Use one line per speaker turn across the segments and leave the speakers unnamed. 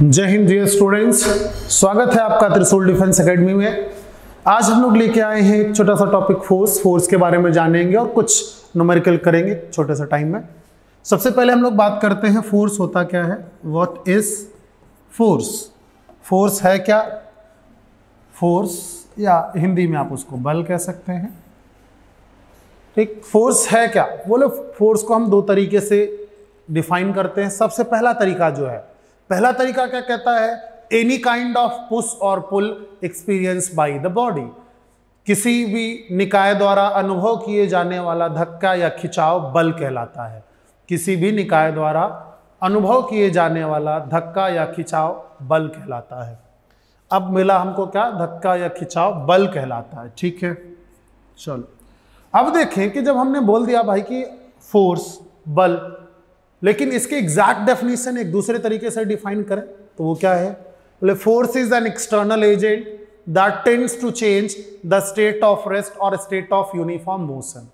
जय Hind dear students, स्वागत है आपका त्रिशूल डिफेंस एकेडमी में। आज हम लोग लेके आए हैं एक छोटा सा टॉपिक फोर्स के बारे में जानेंगे और कुछ न्यूमेरिकल करेंगे छोटे सा टाइम में। सबसे पहले हम लोग बात करते हैं फोर्स होता क्या है। What is force? फोर्स है क्या? फोर्स या हिंदी में आप उसको बल कह सकते हैं। ठीक, फोर्स है क्या? बोले फोर्स को हम दो तरीके से डिफाइन करते हैं। सबसे पहला तरीका जो है, पहला तरीका क्या कहता है? एनी काइंड ऑफ पुश और पुल एक्सपीरियंस बाय द बॉडी। किसी भी निकाय द्वारा अनुभव किए जाने वाला धक्का या खिंचाव बल कहलाता है। किसी भी निकाय द्वारा अनुभव किए जाने वाला धक्का या खिंचाव बल कहलाता है। अब मिला हमको क्या? धक्का या खिंचाव बल कहलाता है। ठीक है, चलो अब देखें कि जब हमने बोल दिया भाई कि फोर्स बल, लेकिन इसके एग्जैक्ट डेफिनेशन एक दूसरे तरीके से डिफाइन करें तो वो क्या है? बोले force is an external agent that tends to change the state of rest और स्टेट ऑफ यूनिफॉर्म मोशन।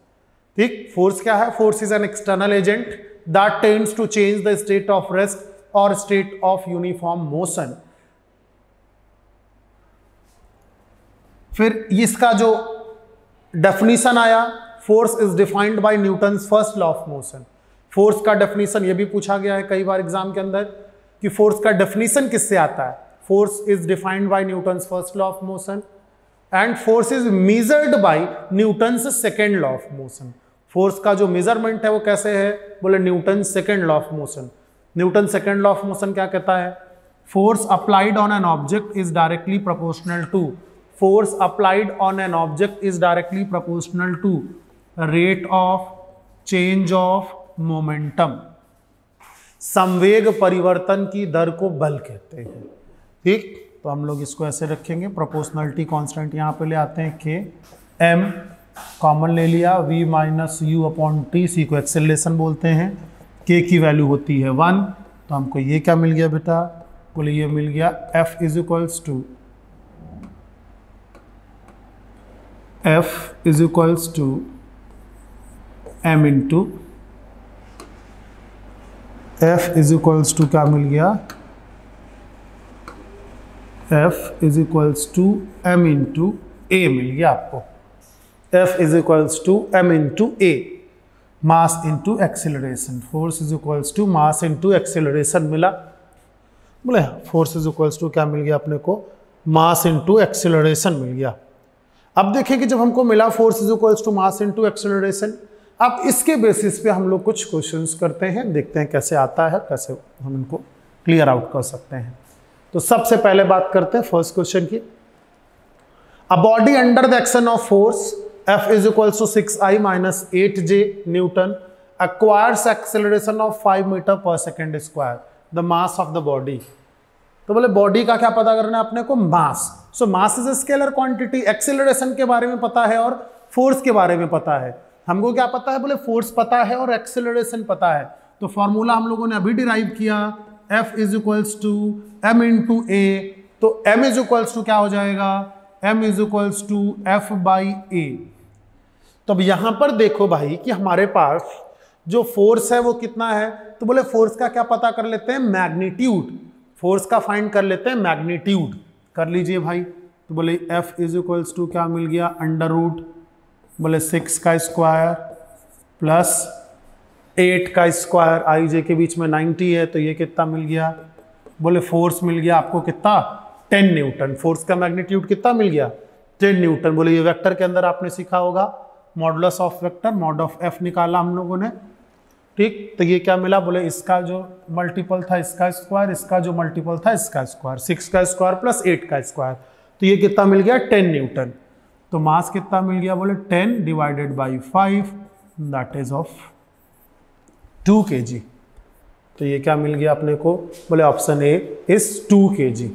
ठीक, फोर्स क्या है? Force is an external agent that tends to change the state of rest और state of uniform motion. फिर इसका जो definition आया, force is defined by Newton's first law of motion. Force का definition ये भी पूछा गया है कई बार एग्जाम के अंदर कि फोर्स का डेफिनेशन किससे आता है। Force is defined by Newton's first law of motion and force is measured by Newton's second law of motion. Force का जो मेजरमेंट है वो कैसे है? बोले Newton second law of motion. Newton second law of motion क्या कहता है? Force applied on an object is directly proportional to, force applied on an object is directly proportional to rate of change of momentum. संवेग परिवर्तन की दर को बल कहते हैं। ठीक, तो हम लोग इसको ऐसे रखेंगे, प्रोपोर्शनलिटी कांस्टेंट यहां पे ले आते हैं के, एम कॉमन ले लिया, v minus u upon t, सी को एक्सेलरेशन बोलते हैं, k की वैल्यू होती है 1। तो हमको ये क्या मिल गया बेटा? बोले ये मिल गया f is equals to m into F is equals to क्या मिल गया? F is equals to m into a मिल गया आपको। F is equals to m into a, mass into acceleration. Force is equals to mass into acceleration मिला। बोले force is equals to क्या मिल गया अपने को? मास इंटू एक्सेलरेशन मिल गया। अब देखें कि जब हमको मिला force is equals to mass into acceleration, अब इसके बेसिस पे हम लोग कुछ क्वेश्चंस करते हैं, देखते हैं कैसे आता है, कैसे हम इनको क्लियर आउट कर सकते हैं। तो सबसे पहले बात करते हैं फर्स्ट क्वेश्चन की। A body under the action of force F is equals to 6I minus 8J newton acquires acceleration of 5 metre per second square, the mass of the body. तो बोले बॉडी का क्या पता करना है अपने को? Mass. So mass is a scalar quantity. Acceleration के बारे में पता है और फोर्स के बारे में पता है। हमको क्या पता है? बोले फोर्स पता है और एक्सेलरेशन पता है। तो फॉर्मूला हम लोगों ने अभी डिराइव किया, F is equals to m into a. तो m इज इक्वल्स टू क्या हो जाएगा? m is equals to F by a. तो अब यहां पर देखो भाई कि हमारे पास जो फोर्स है वो कितना है। तो बोले फोर्स का क्या पता कर लेते हैं? मैग्नीट्यूड। फोर्स का फाइंड कर लेते हैं मैग्नीट्यूड। कर लीजिए भाई। तो बोले F इज इक्वल्स टू क्या मिल गया? अंडर रूट बोले 6 का स्क्वायर प्लस 8 का स्क्वायर, आई जे के बीच में 90 है तो ये कितना मिल गया? बोले फोर्स मिल गया आपको कितना? 10 न्यूटन। फोर्स का मैग्नीट्यूड कितना मिल गया? 10 न्यूटन। बोले ये वेक्टर के अंदर आपने सीखा होगा modulus of vector, mod of F निकाला हम लोगों ने। ठीक, तो ये क्या मिला? बोले इसका जो मल्टीपल था इसका स्क्वायर, इसका जो मल्टीपल था इसका स्क्वायर, 6 का स्क्वायर प्लस 8 का स्क्वायर, तो ये कितना मिल गया? 10 न्यूटन। तो मास कितना मिल गया? बोले 10 divided by 5 that is of 2 kg। तो ये क्या मिल गया अपने को? बोले ऑप्शन ए इज 2 kg।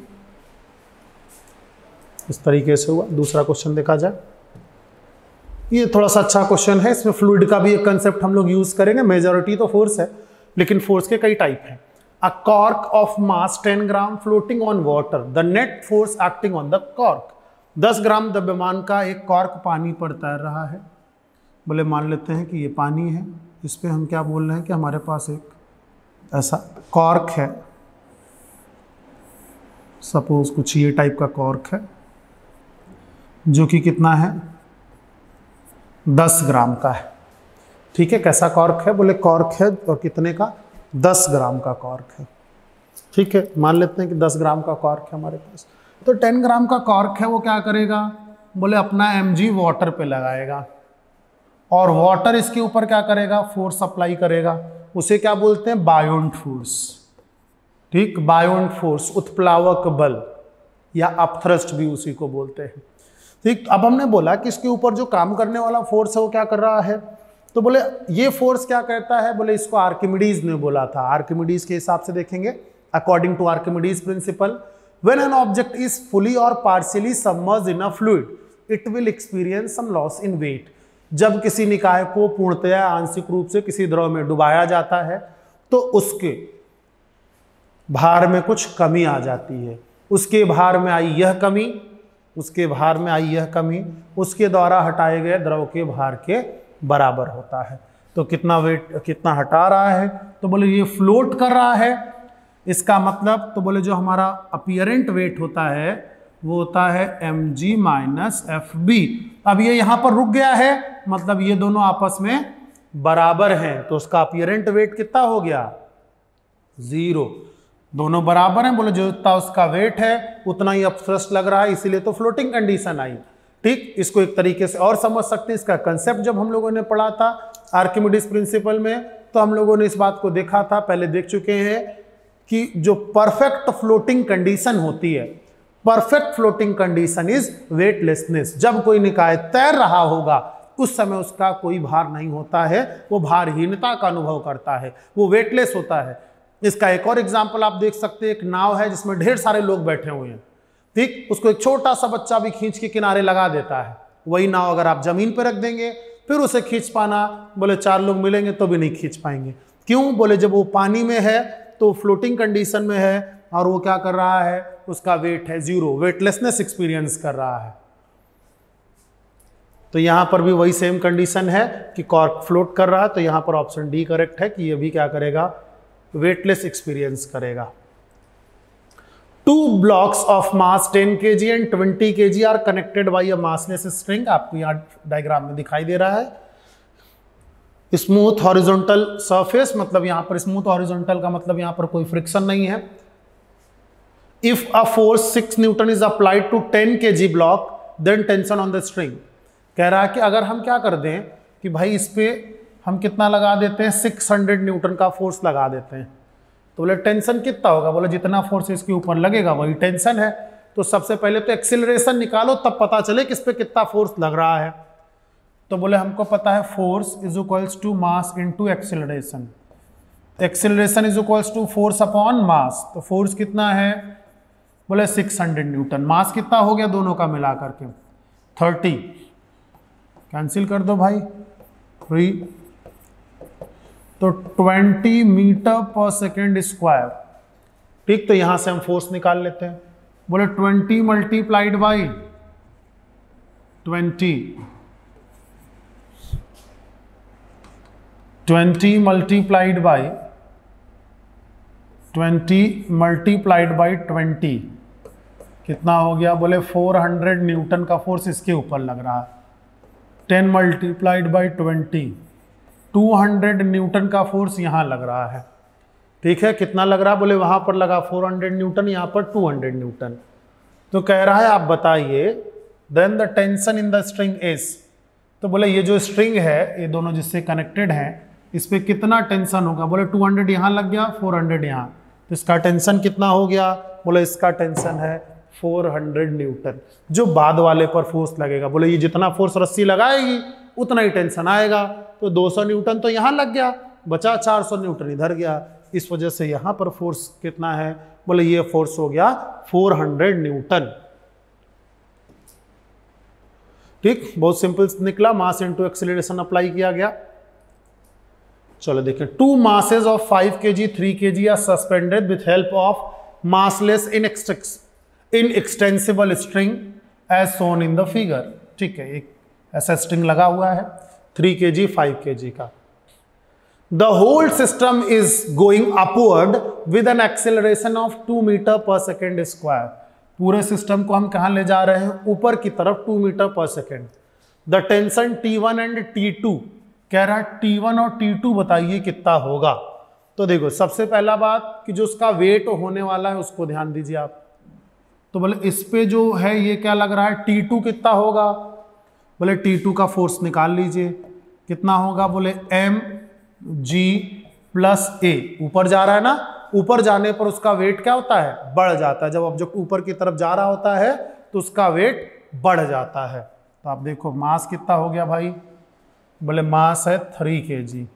इस तरीके से हुआ। दूसरा क्वेश्चन देखा जाए। ये थोड़ा सा अच्छा क्वेश्चन है, इसमें फ्लूइड का भी एक कंसेप्ट हम लोग यूज करेंगे। मेजॉरिटी तो फोर्स है, लेकिन फोर्स के कई टाइप हैं। अ cork of mass 10 gram floating on water, the net force acting on the cork. 10 ग्राम द्रव्यमान का एक कॉर्क पानी पर तैर रहा है। बोले मान लेते हैं कि ये पानी है, इस पे हम क्या बोल रहे हैं कि हमारे पास एक ऐसा कॉर्क है सपोज कुछ ये टाइप का कॉर्क है जो कि कितना है 10 ग्राम का है। ठीक है, कैसा कॉर्क है? बोले कॉर्क है और कितने का? 10 ग्राम का कॉर्क है। ठीक है, मान लेते हैं कि 10 ग्राम का कॉर्क है हमारे पास। तो 10 ग्राम का कॉर्क है, वो क्या करेगा? बोले अपना mg वाटर पे लगाएगा और वाटर इसके ऊपर क्या करेगा? फोर्स अप्लाई करेगा। उसे क्या बोलते हैं? बायोंट फोर्स। ठीक, बायोंट फोर्स, उत्प्लावक बल या अपथ्रस्ट भी उसी को बोलते हैं। ठीक, अब हमने बोला कि इसके ऊपर जो काम करने वाला फोर्स है वो क्या कर रहा है? तो बोले ये फोर्स क्या करता है? बोले इसको आर्किमिडीज ने बोला था। आर्किमिडीज के हिसाब से देखेंगे, according to Archimedes principle, when an object is fully और partially submerged in a fluid it will experience some loss in weight. जब किसी निकाय को पूर्णतया आंशिक रूप से किसी द्रव में डुबाया जाता है तो उसके भार में कुछ कमी आ जाती है। उसके भार में आई यह कमी, उसके भार में आई यह कमी उसके द्वारा हटाए गए द्रव के भार के बराबर होता है। तो कितना वेट, कितना हटा रहा है? तो बोले ये फ्लोट कर रहा है। इसका मतलब तो बोले जो हमारा अपीयरेंट वेट होता है वो होता है mg माइनस fb। अब ये यहाँ पर रुक गया है, मतलब ये दोनों आपस में बराबर हैं, तो उसका अपीयरेंट वेट कितना हो गया? 0। दोनों बराबर हैं। बोले जो इतना उसका वेट है उतना ही अपथ्रस्ट लग रहा है, इसीलिए तो फ्लोटिंग कंडीशन आई। ठीक, इसको एक तरीके से और समझ सकते हैं। इसका कंसेप्ट जब हम लोगों ने पढ़ा था आर्किमिडीज प्रिंसिपल में, तो हम लोगों ने इस बात को देखा था, पहले देख चुके हैं कि जो परफेक्ट फ्लोटिंग कंडीशन होती है, perfect floating condition is weightlessness. जब कोई निकाय तैर रहा होगा उस समय उसका कोई भार नहीं होता है, वो भारहीनता का अनुभव करता है, वो वेटलेस होता है। इसका एक और एग्जाम्पल आप देख सकते हैं, एक नाव है जिसमें ढेर सारे लोग बैठे हुए हैं। ठीक, उसको एक छोटा सा बच्चा भी खींच के किनारे लगा देता है। वही नाव अगर आप जमीन पर रख देंगे फिर उसे खींच पाना, बोले 4 लोग मिलेंगे तो भी नहीं खींच पाएंगे। क्यों? बोले जब वो पानी में है तो फ्लोटिंग कंडीशन में है और वो क्या कर रहा है? उसका वेट है 0, वेटलेसनेस एक्सपीरियंस कर रहा है। तो यहां पर भी वही सेम कंडीशन है कि कॉर्क फ्लोट कर रहा है, तो यहां पर ऑप्शन डी करेक्ट है कि ये भी क्या करेगा? वेटलेस एक्सपीरियंस करेगा। 2 blocks of mass 10 kg and 20 kg are connected by a massless string। आपको यहाँ डायग्राम में दिखाई दे रहा है। स्मूथ हॉरिजॉन्टल सरफेस, मतलब यहाँ पर स्मूथ हॉरिजॉन्टल का मतलब यहाँ पर कोई फ्रिक्शन नहीं है। If a force 6 newton is applied to 10 kg block then tension on the string. कह रहा है कि अगर हम क्या कर दें कि भाई इस पे हम कितना लगा देते हैं? 600 न्यूटन का फोर्स लगा देते हैं, तो बोले टेंशन कितना होगा? बोले जितना फोर्स इसके ऊपर लगेगा वही टेंशन है। तो सबसे पहले तो एक्सीलरेशन निकालो तब पता चले कि इस पे कितना फोर्स लग रहा है। तो बोले हमको पता है force is equals to mass into acceleration. Acceleration is equals to force upon mass. तो फोर्स कितना है? बोले 600 न्यूटन। मास कितना हो गया दोनों का मिला करके? 30। कैंसिल कर दो भाई, 3। तो 20 मीटर पर सेकेंड स्क्वायर। ठीक, तो यहां से हम फोर्स निकाल लेते हैं। बोले 20 मल्टीप्लाइड बाई 20 मल्टीप्लाइड बाई 20 कितना हो गया? बोले 400 न्यूटन का फोर्स इसके ऊपर लग रहा है। 10 मल्टीप्लाइड बाई 20 200 न्यूटन का फोर्स यहां लग रहा है। ठीक है, कितना लग रहा है? बोले वहां पर लगा 400 न्यूटन, यहां पर 200 न्यूटन। तो कह रहा है आप बताइए then the tension in the string is. तो बोले ये जो स्ट्रिंग है, ये दोनों जिससे कनेक्टेड हैं, इस पे कितना टेंशन होगा? बोले 200 यहां लग गया, 400 यहां, तो इसका टेंशन कितना हो गया? बोले इसका टेंशन है 400 न्यूटन। जो बाद वाले पर फोर्स लगेगा, बोले ये जितना फोर्स रस्सी लगाएगी उतना ही टेंशन आएगा। तो 200 न्यूटन तो यहां लग गया, बचा 400 न्यूटन इधर गया। इस वजह से यहां पर फोर्स कितना है? बोले ये फोर्स हो गया 400 न्यूटन। ठीक, बहुत सिंपल निकला। मास इनटू एक्सीलरेशन अप्लाई किया गया। चलो देखें, 2 masses of 5 kg 3 kg are suspended with help of massless inextensible string as shown in the figure। ठीक है, एक ऐसा स्ट्रिंग लगा हुआ है 3 kg 5 kg का। The whole system is going upward with an acceleration of 2 metre per second square. पूरे system को हम कहां ले जा रहे हैं? ऊपर की तरफ 2 metre per second. The tension T1 and T2, कह रहा है T1 और T2 बताइए कितना होगा। तो देखो सबसे पहला बात कि जो उसका वेट होने वाला है उसको ध्यान दीजिए आप। तो बोले इस पे जो है ये क्या लग रहा है, T2 कितना होगा? बोले T2 का फोर्स निकाल लीजिए, कितना होगा? बोले mg प्लस a, ऊपर जा रहा है ना, ऊपर जाने पर उसका वेट क्या होता है? बढ़ जाता है। जब ऑब्जेक्ट ऊपर की तरफ जा रहा होता है तो उसका वेट बढ़ जाता है। तो आप देखो मास कितना हो गया भाई? बोले मास है 3 kg,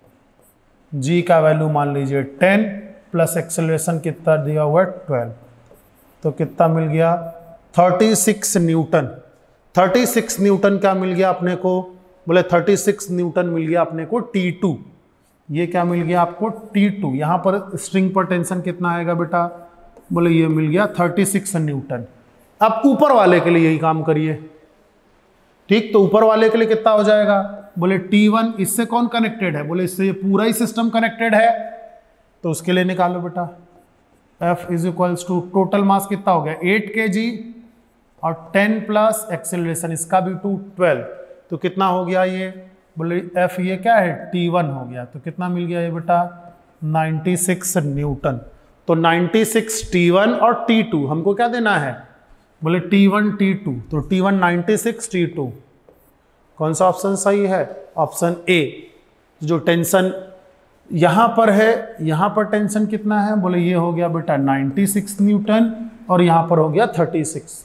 g का वैल्यू मान लीजिए 10 प्लस एक्सेलरेशन कितना दिया हुआ है 12, तो कितना मिल गया? 36 न्यूटन। 36 न्यूटन क्या मिल गया अपने को? बोले 36 न्यूटन मिल गया अपने को T2। ये क्या मिल गया आपको? T2। यहां पर स्ट्रिंग पर टेंशन कितना आएगा बेटा? बोले ये मिल गया 36 न्यूटन। अब ऊपर वाले के लिए यही काम करिए, ठीक। तो ऊपर वाले के लिए कितना हो जाएगा? बोले T1 इससे कौन कनेक्टेड है? बोले इससे ये पूरा ही सिस्टम कनेक्टेड है, तो उसके लिए निकालो बेटा। F is equals to total mass कितना हो गया? 8 kg और 10 प्लस एक्सेलरेशन इसका भी 12, तो कितना हो गया ये? बोले F ये क्या है? T1 हो गया। तो कितना मिल गया ये बेटा? 96 न्यूटन। तो 96 T1 और T2 हमको क्या देना है? बोले T1 T2, तो T1 96 T2। कौन सा ऑप्शन सही है? Option A. जो टेंशन यहां पर है, यहां पर टेंशन कितना है? बोले ये हो गया बेटा 96 न्यूटन और यहां पर हो गया 36।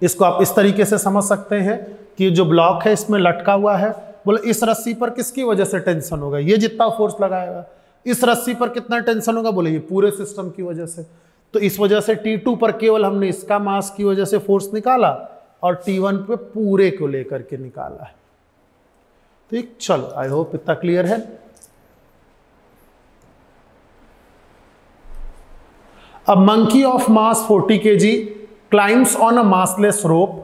इसको आप इस तरीके से समझ सकते हैं कि जो ब्लॉक है इसमें लटका हुआ है। बोले इस रस्सी पर किसकी वजह से टेंशन होगा? ये जितना फोर्स लगाएगा। इस रस्सी पर कितना टेंशन होगा? बोले ये पूरे सिस्टम की वजह से। तो इस वजह से T2 पर केवल हमने इसका मास की वजह से फोर्स निकाला और T1 पे पूरे को लेकर के निकाला है। ठीक, चलो आई होप इतना क्लियर है। A monkey of mass 40 kg climbs on a massless rope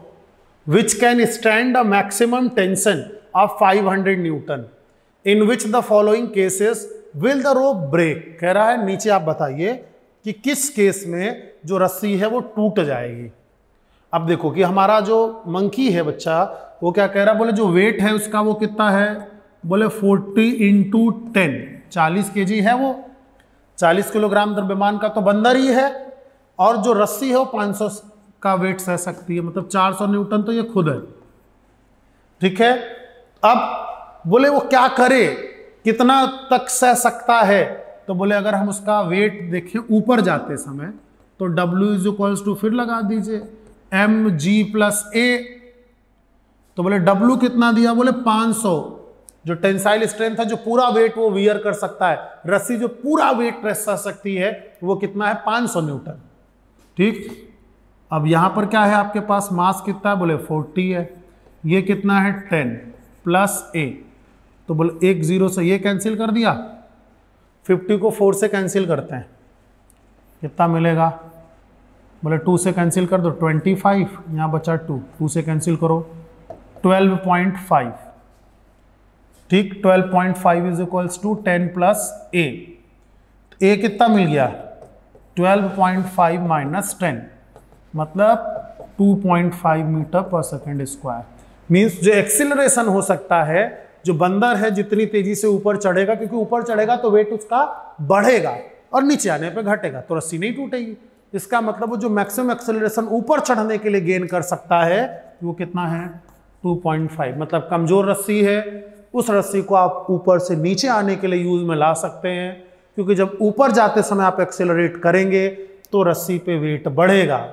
which can stand a maximum tension of 500 Newton. In which the following cases will the rope break? कह रहा है नीचे आप बताइए कि किस केस में जो रस्सी है वो टूट जाएगी। अब देखो कि हमारा जो मंकी है बच्चा, वो क्या कह रहा है? बोले जो वेट है उसका वो कितना है? बोले 40 इंटू 10, 40 kg है वो। 40 किलोग्राम द्रव्यमान का तो बंदर ही है, और जो रस्सी है वो 500 का वेट सह सकती है, मतलब 400 न्यूटन तो ये खुद है। ठीक है। अब बोले वो क्या करे, कितना तक सह सकता है? तो बोले अगर हम उसका वेट देखें ऊपर जाते समय तो W इज इक्वल्स टू, फिर लगा दीजिए mg प्लस a। तो बोले W कितना दिया? बोले 500। जो टेंसाइल स्ट्रेंथ है, जो पूरा वेट वो वियर कर सकता है, रस्सी जो पूरा वेट रह सकती है वो कितना है? 500 न्यूटन। ठीक। अब यहां पर क्या है आपके पास? मास कितना है? बोले 40 है। ये कितना है? 10 प्लस a। तो बोले एक 0 से ये कैंसिल कर दिया, 50 को 4 से कैंसिल करते हैं, कितना मिलेगा? बोले 2 से कैंसिल कर दो 25, यहां बचा 2 से कैंसिल करो 12.5। ठीक, 12.5 is equals to 10 plus a। a कितना मिल गया? 12.5 माइनस 10, मतलब 2.5 metre per second square. Means जो एक्सिलरेशन हो सकता है, जो बंदर है जितनी तेजी से ऊपर चढ़ेगा, क्योंकि ऊपर चढ़ेगा तो वेट उसका बढ़ेगा और नीचे आने पे घटेगा, तो रस्सी नहीं टूटेगी। इसका मतलब वो जो मैक्सिमम एक्सेलरेशन ऊपर चढ़ने के लिए गेन कर सकता है वो कितना है? 2.5। मतलब कमजोर रस्सी है, उस रस्सी को आप ऊपर से नीचे आने के लिए यूज में ला सकते हैं, क्योंकि जब ऊपर जाते समय आप एक्सेलरेट करेंगे तो रस्सी पे वेट बढ़ेगा।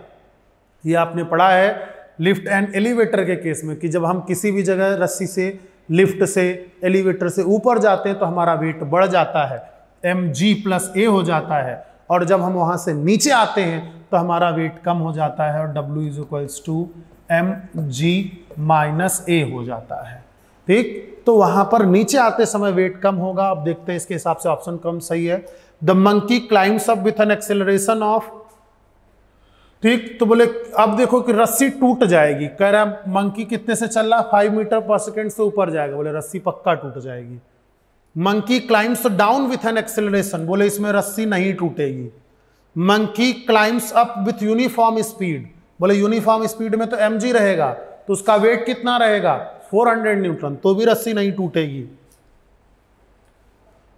ये आपने पढ़ा है लिफ्ट एंड एलिवेटर के केस में कि जब हम किसी भी जगह रस्सी से, लिफ्ट से, एलिवेटर से ऊपर जाते हैं तो हमारा वेट बढ़ जाता है, mg प्लस a हो जाता है, और जब हम वहां से नीचे आते हैं तो हमारा वेट कम हो जाता है और w is equals to mg minus a हो जाता है। ठीक, तो वहां पर नीचे आते समय वेट कम होगा। अब देखते हैं इसके हिसाब से ऑप्शन कम सही है। The monkey climbs up with an acceleration of, ठीक, तो बोले अब देखो कि रस्सी टूट जाएगी। कह रहा है मंकी कितने से चल रहा? 5 मीटर पर सेकेंड से ऊपर जाएगा। बोले रस्सी पक्का टूट जाएगी। Monkey climbs down with an acceleration, बोले इसमें रस्सी नहीं टूटेगी। Monkey climbs up with uniform speed, बोले यूनिफॉर्म स्पीड में तो mg रहेगा, तो उसका वेट कितना रहेगा 400 न्यूटन, तो भी रस्सी नहीं टूटेगी।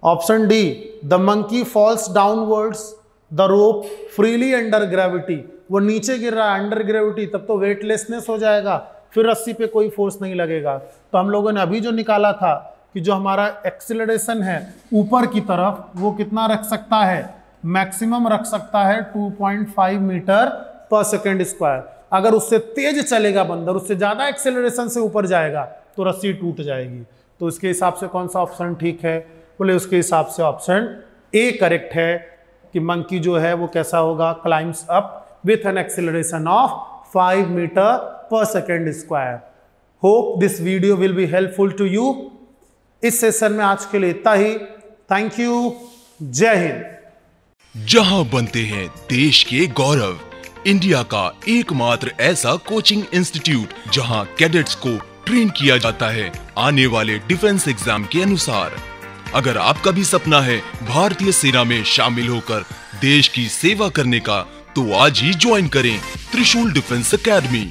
Option D, the monkey falls downwards the rope freely under gravity, वो नीचे गिर रहा है अंडर ग्रेविटी, तब तो वेटलेसनेस हो जाएगा, फिर रस्सी पे कोई फोर्स नहीं लगेगा। तो हम लोगों ने अभी जो निकाला था कि जो हमारा एक्सीलरेशन है ऊपर की तरफ वो कितना रख सकता है, मैक्सिमम रख सकता है 2.5 मीटर पर सेकेंड स्क्वायर। अगर उससे तेज चलेगा बंदर, उससे ज्यादा एक्सेलरेशन से ऊपर जाएगा तो रस्सी टूट जाएगी। तो इसके हिसाब से कौन सा ऑप्शन ठीक है, बोले उसके हिसाब से ऑप्शन ए करेक्ट है कि मंकी जो है वो कैसा होगा, climbs up with an acceleration of 5 metre per second square. Hope this video will be helpful to you. इस सेशन में आज के लिए इतना ही। थैंक यू, जय हिंद।
जहां बनते हैं देश के गौरव, इंडिया का एकमात्र ऐसा कोचिंग इंस्टीट्यूट जहां कैडेट्स को ट्रेन किया जाता है आने वाले डिफेंस एग्जाम के अनुसार। अगर आपका भी सपना है भारतीय सेना में शामिल होकर देश की सेवा करने का, तो आज ही ज्वाइन करें त्रिशूल डिफेंस एकेडमी।